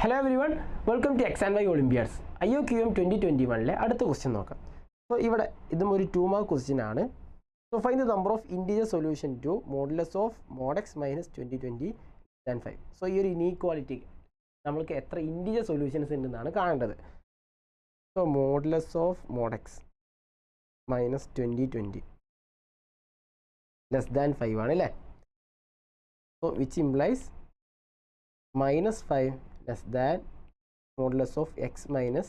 Hello everyone, welcome to X and Y Olympiads. IOQM 2021 അടുത്ത question നോക്കാം. So ഇവിടെ ഇതും ഒരു 2 മാർക്ക് ക്വസ്റ്റ്യൻ ആണ്. So find the number of integer solution to modulus of mod x minus 2020 than 5. So ഈ ഒരു inequality നമ്മൾക്ക് എത്ര ഇൻറ്റീജർ സൊല്യൂഷൻസ് ഉണ്ടെന്നാണ് കാണേണ്ടത്. So modulus of mod x minus 2020 less than 5 ആണ് അല്ലേ. So which implies minus 5 less than modulus of x minus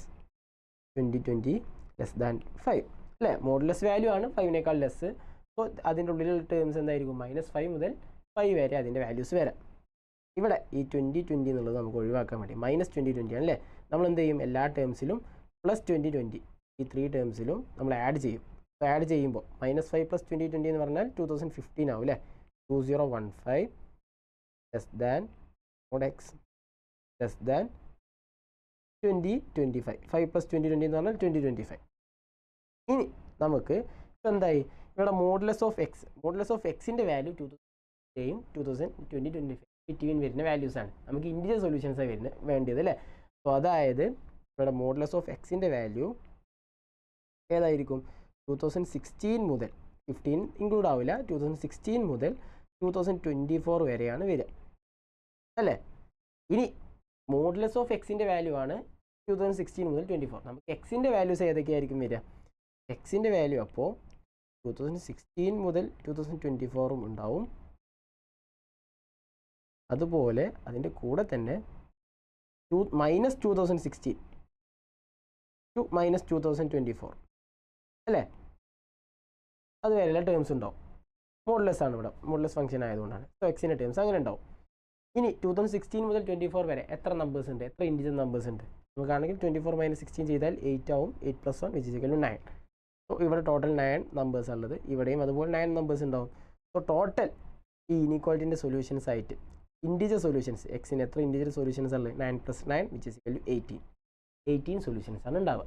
2020 less than 5 അല്ലേ. Modulus value ആണ് 5നേക്കാൾ ലെസ്. സോ അതിൻ്റെ ഉള്ളിലുള്ള ടേംസ് എന്തായിരിക്കും? -5 മുതൽ 5 വരെ അതിൻ്റെ വാല്യൂസ് വരാം. ഇവിടെ ഈ 2020 എന്നുള്ളത് നമുക്ക് ഒഴിവാക്കാൻ വേണ്ടി -2020 ആണ് അല്ലേ. നമ്മൾ എന്ത് ചെയ്യും? എല്ലാ ടേംസിലും +2020 ഈ 3 ടേംസിലും നമ്മൾ ആഡ് ചെയ്യും. അപ്പോൾ ആഡ് ചെയ്യുമ്പോൾ -5 + 2020 എന്ന് പറഞ്ഞാൽ 2015 ആവും അല്ലേ. 2015 less than mod x less than 2025. 5 + 2020 എന്ന് പറഞ്ഞാൽ 2025. ഇനി നമുക്ക് എന്തായി? ഇവിടെ മോഡുലസ് ഓഫ് എക്സിൻ്റെ വാല്യൂ 2025 ബിറ്റ്വീൻ വരുന്ന വാല്യൂസാണ്. നമുക്ക് ഇൻറ്റീജർ സൊല്യൂഷൻസാണ് വേണ്ടത് അല്ലേ. അപ്പോൾ അതായത് ഇവിടെ മോഡുലസ് ഓഫ് എക്സിൻ്റെ വാല്യൂ ഏതായിരിക്കും? 2016 മുതൽ 15 ഇൻക്ലൂഡ് ആവില്ല. 2016 മുതൽ 2024 വരെയാണ് വരിക അല്ലേ. ഇനി മോഡുലസ് ഓഫ് എക്സിൻ്റെ വാല്യൂ ആണ് 2016 മുതൽ 24. നമുക്ക് എക്സിൻ്റെ വാല്യൂസ് ഏതൊക്കെയായിരിക്കും വരിക? എക്സിൻ്റെ വാല്യൂ അപ്പോൾ 2016 മുതൽ 2024 ഉണ്ടാവും. അതുപോലെ അതിൻ്റെ കൂടെ തന്നെ -2016 ടു -2024 അല്ലേ. അതുവരെയുള്ള ടേംസ് ഉണ്ടാവും. മോഡുലസ് ആണ് ഇവിടെ, മോഡുലസ് ഫംഗ്ഷൻ ആയതുകൊണ്ടാണ്. സോ എക്സിൻ്റെ ടേംസ് അങ്ങനെ ഉണ്ടാവും. ഇനി 2016 മുതൽ 24 വരെ എത്ര നമ്പേഴ്സ് ഉണ്ട്? എത്ര ഇൻറ്റീജർ നമ്പേഴ്സ് ഉണ്ട്? നമുക്കാണെങ്കിൽ 24 - 16 ചെയ്താൽ 8 ആവും. 8 + 1 which is equal to 9. So ഇവിടെ ടോട്ടൽ 9 നമ്പേഴ്സ് ഉള്ളത്. ഇവിടെയും അതുപോലെ 9 നമ്പേഴ്സ് ഉണ്ടാവും. സോ ടോട്ടൽ ഈ ഇനീക്വാളിറ്റിൻ്റെ സൊല്യൂഷൻസ് ആയിട്ട് ഇൻറ്റീജർ സൊല്യൂഷൻസ് എക്സിന് എത്ര ഇൻറ്റീജർ സൊല്യൂഷൻസ് ഉള്ളത്? 9 + 9 which is equal to 18 solutions ആണ് ഉണ്ടാവുക.